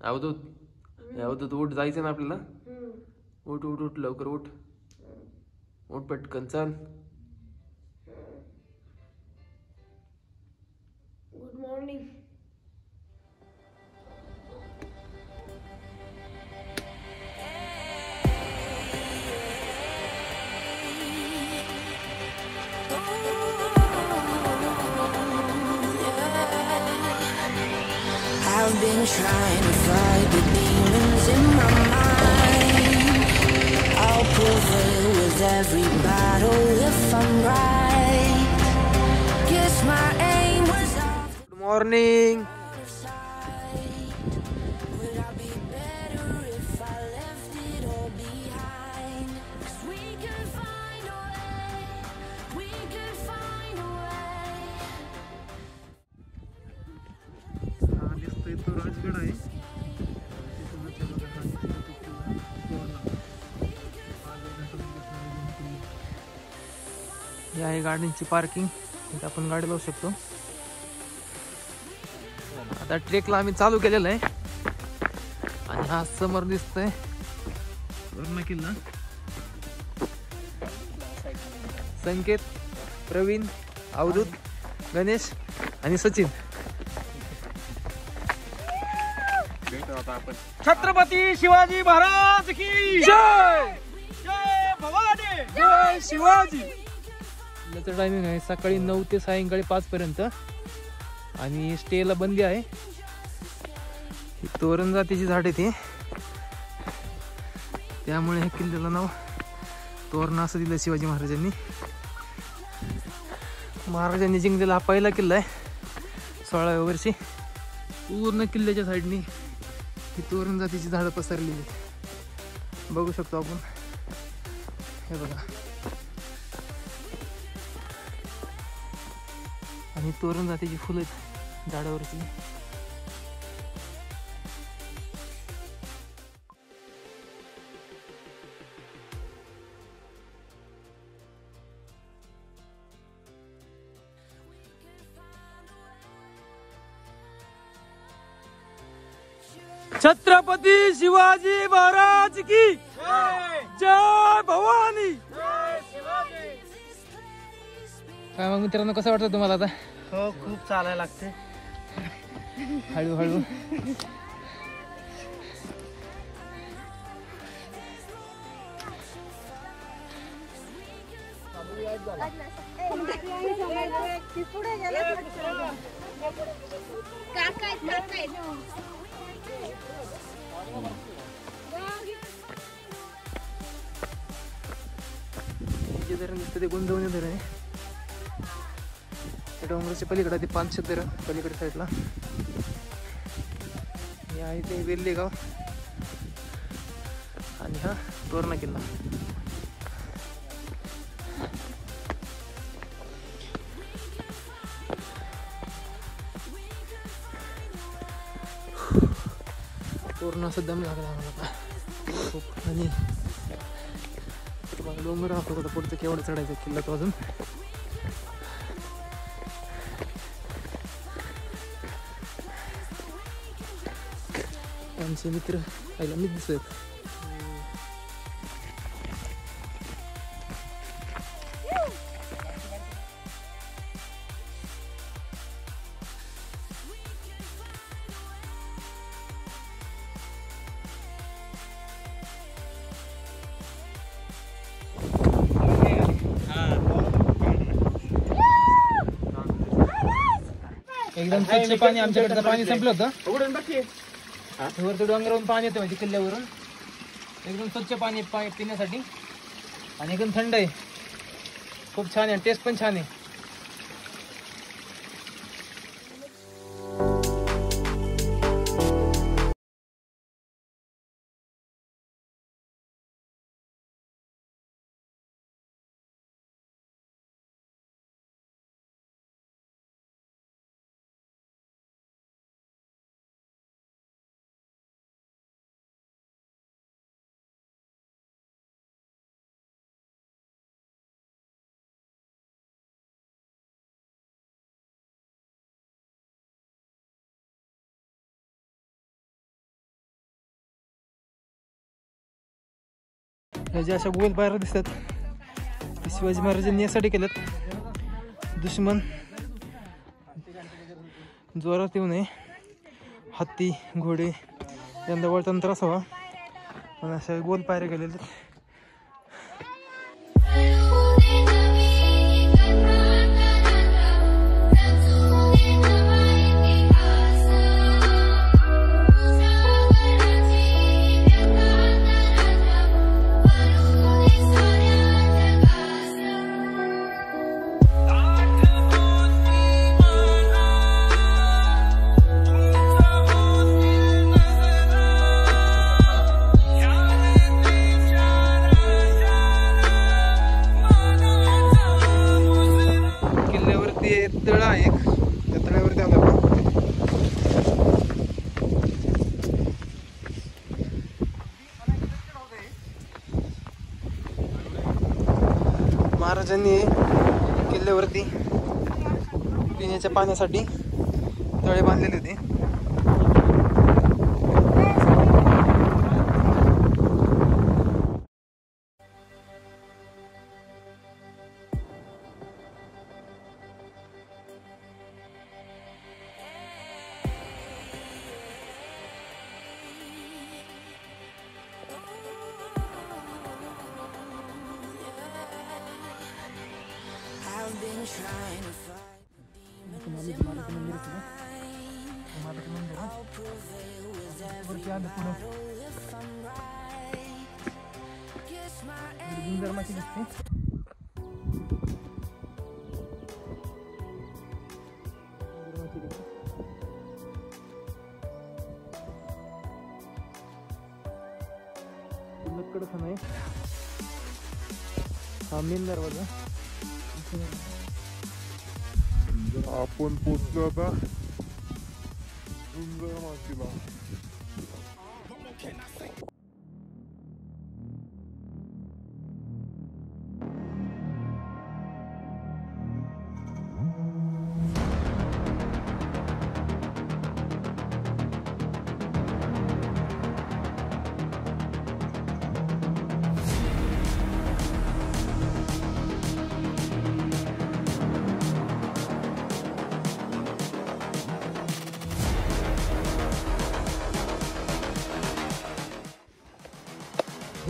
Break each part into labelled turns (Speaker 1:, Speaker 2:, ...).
Speaker 1: अवधूत उठ, जायचं ना आपल्याला. उठ उठ उठ लवकर उठ. उठ पटकन चल.
Speaker 2: Good morning.
Speaker 3: I've been trying to fight the demons in my mind. I'll prevail with every battle if I'm right. Guess my aim was off.
Speaker 1: Good morning.
Speaker 3: Out of sight. Would I be better if I left it all behind? 'Cause we could find a way. We could find a way.
Speaker 4: दिसतोय तो राजगड आहे.
Speaker 1: ही आहे गाड्यांची parking. इथे आपण गाडी लावू शकतो. आता ट्रेकला आम्ही चालू केलेलं आहे. आणि हा समोर दिसतोय
Speaker 4: वर्ण किल्ला.
Speaker 1: संकेत, प्रवीण, अवधूत, गणेश आणि सचिन.
Speaker 4: छत्रपती शिवाजी महाराज की
Speaker 1: जय.
Speaker 4: जय भवानी.
Speaker 1: जय शिवाजी. त्याचं टायमिंग आहे सकाळी 9 ते सायंकाळी 5 पर्यंत. आणि स्टेला बंदी आहे. ही तोरण जातीची झाड आहे ती, त्यामुळे हे किल्ल्याला नाव तोरण असं दिलं शिवाजी महाराजांनी. महाराजांनी जिंकलेला हा पहिला किल्ला आहे 16व्या वर्षी. पूर्ण किल्ल्याच्या साईडनी ही तोरण जातीची झाडं पसरलेली आहेत. बघू शकतो आपण. हे बघा. आणि तोरण जातीची फुलं आहेत झाडावरची. छत्रपती शिवाजी महाराज की जय भवानी. काय मग मित्रांनो, कसं वाटतं तुम्हाला आता?
Speaker 4: हो, खूप चालायला लागते.
Speaker 1: हळूहळू. जे धरण दिसतं ते गोंदवणे धरण आहे. डोंगराच्या पलीकडे ते पानशेत धरण पलीकडे साईडला. हे आहे ते वेल्ले गाव. आणि हा तोरणा किल्ला. पूर्ण असं दम लागला आम्हाला खूप. आणि तुम्हाला डोंगर दाखवत होता पुढचं केवढं चढायचं किल्ला तो अजून. आमचे मित्र पहिला मीच दिसत. एकदम स्वच्छ पाणी. आमच्याकडचं पाणी संपलं होतं. वरती डोंगरावरून पाणी येतं म्हणजे किल्ल्यावरून. एकदम स्वच्छ पाणी पिण्यासाठी. आणि एकदम थंड आहे. खूप छान आहे. टेस्ट पण छान आहे. ह्या ज्या अशा गोल पायऱ्या दिसतात ते शिवाजी महाराजांनी यासाठी केल्यात, दुश्मन जोरात येऊ नये, हत्ती घोडे यांना वळताना त्रास व्हावा म्हणून अशा गोल पायऱ्या केलेल्या आहेत. तळ आहे एक, त्या तळ्यावरती आलो आपण. महाराजांनी किल्ल्यावरती पिण्याच्या पाण्यासाठी तळे बांधलेले होते.
Speaker 3: I've been trying to fight the demons in my mind. I'll prevail with every battle if I'm right. Guess my aim
Speaker 1: आहे. हा मेन दरवाजा.
Speaker 2: आपण पोचलो आता सुंदर मातीला.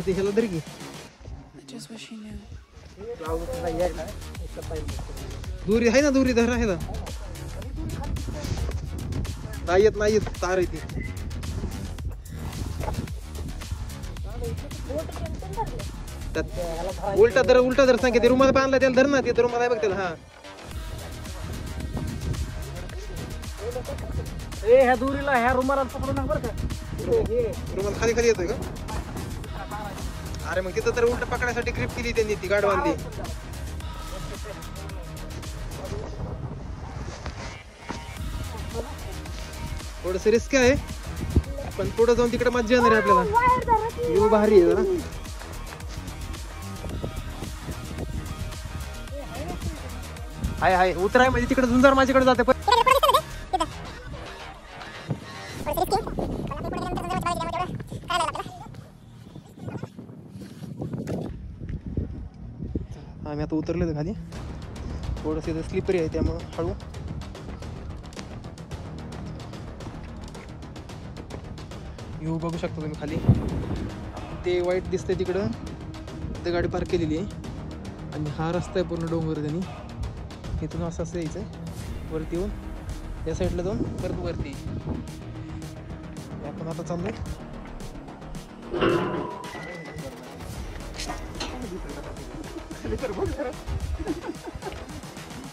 Speaker 1: इथे ह्याला तरी की
Speaker 3: Just wish you knew.
Speaker 1: दुरी आहे ना, दुरी धरा आहे ना. नाही येत तार आहे ती. उलटा धर सांग ते रुमाल बांधला त्याला धर ना, ते रुमाल आहे बघ त्याला. हा
Speaker 4: ह्या दुरीला ह्या रुमाला पकडून ना बरं का.
Speaker 1: रुमाल खाली येतोय का? अरे मग तिथं तर उलट पकडायसाठी ग्रिप केली त्यांनी, ती गाड बांधली. थोडस रिस्क आहे पण पुढे जाऊन तिकडे मज्जा येणार आहे आपल्याला. व्ह्यू भारी आहे जरा. हाय उतराय म्हणजे तिकडे झुंजार माझ्याकडे जाते. पण आम्ही आता उतरलो खाली. थोडस इथं स्लिपरी आहे त्यामुळं हळू. व्ह्यू बघू शकता तुम्ही खाली. ते वाईट दिसतंय तिकडं, तिथं गाडी पार्क केलेली आहे आणि हा रस्ता आहे पूर्ण डोंगर. त्यांनी इथून असं यायचं वरती येऊन या साईडला जाऊन परत वरती. आपण आता चाललोय.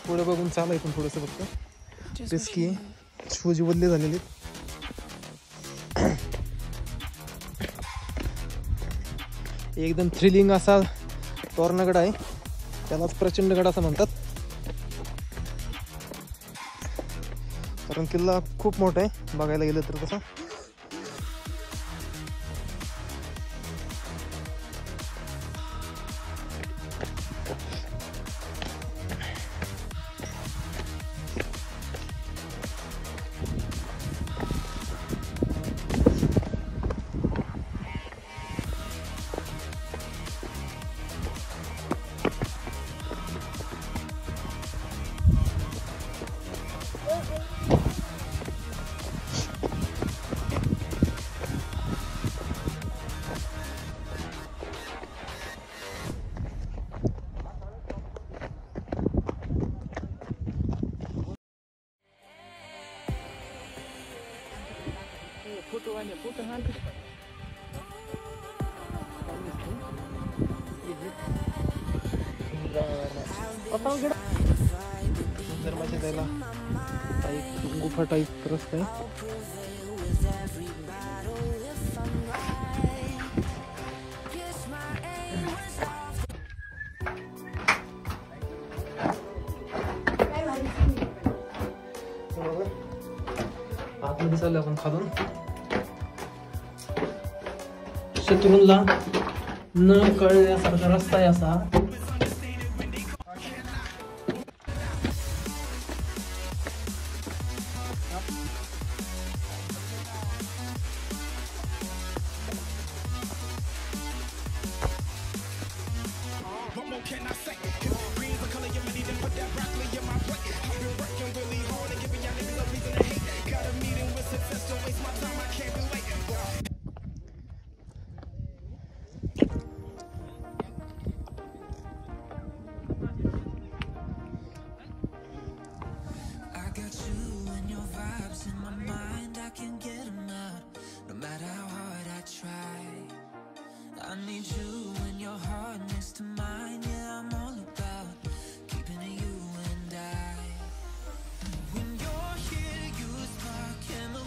Speaker 1: पुढे बघून चालाय पण थोडंसं फक्त रिस्की आहे. शूज बदले झालेले. एकदम थ्रिलिंग असा तोरणागड आहे, त्यालाच प्रचंडगड असं म्हणतात. कारण किल्ला खूप मोठा आहे बघायला गेलं तर तसा. सुंदरमाच्या जायला एक गुफा टाईप रस्ता आहे. आतमध्ये चाललो आपण खालून. शत्रूंना न कळण्यासारखा रस्ता आहे असा.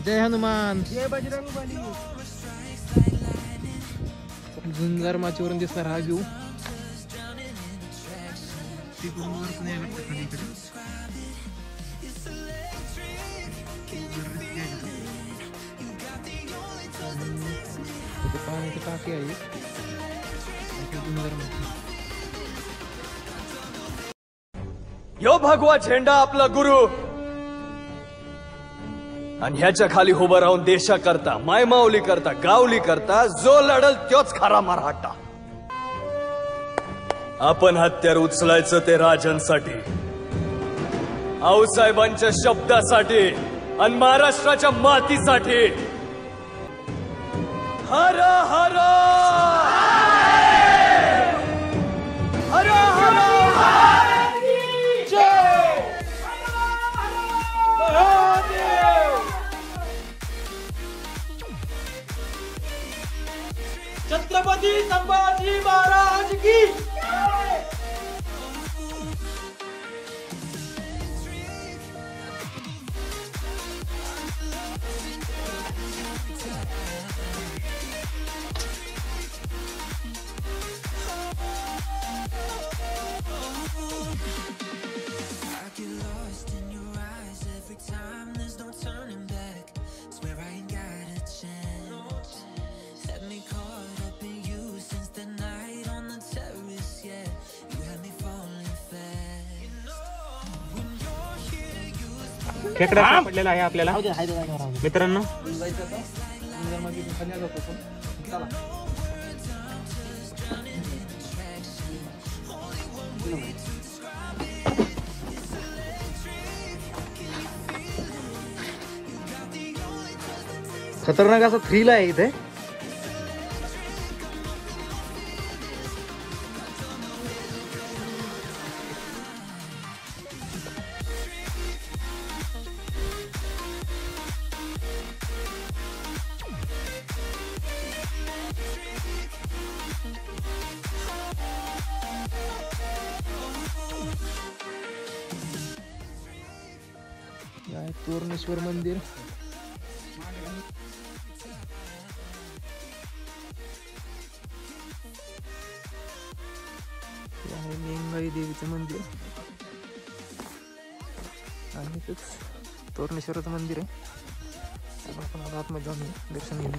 Speaker 1: जय हनुमान.
Speaker 4: जय बजरंग बली.
Speaker 1: झुंजार माचीवरून दिसणार हा व्ह्यू. पाण्याची टाकी आहे.
Speaker 5: यो भगवा झेंडा आपला गुरु आणि ह्याच्या खाली उभं राहून देशाकरता, मायमाऊली करता, गावली करता जो लढल तोच खरा मराठा. आपण हत्यार उचलायचं ते राजांसाठी, आऊसाहेबांच्या शब्दासाठी आणि महाराष्ट्राच्या मातीसाठी. हर हर हर हर
Speaker 1: छत्रपती संभाजी महाराज की.
Speaker 4: खेकडा सापडलेला आहे आपल्याला मित्रांनो.
Speaker 1: खतरनाक असा थ्रिल आहे इथे. तोरणेश्वर मंदिर. आहे लिंगाई देवीचं मंदिर आणि तोरणेश्वराचं मंदिर आहे. आपण आतमध्ये जाऊन दर्शन घेऊ.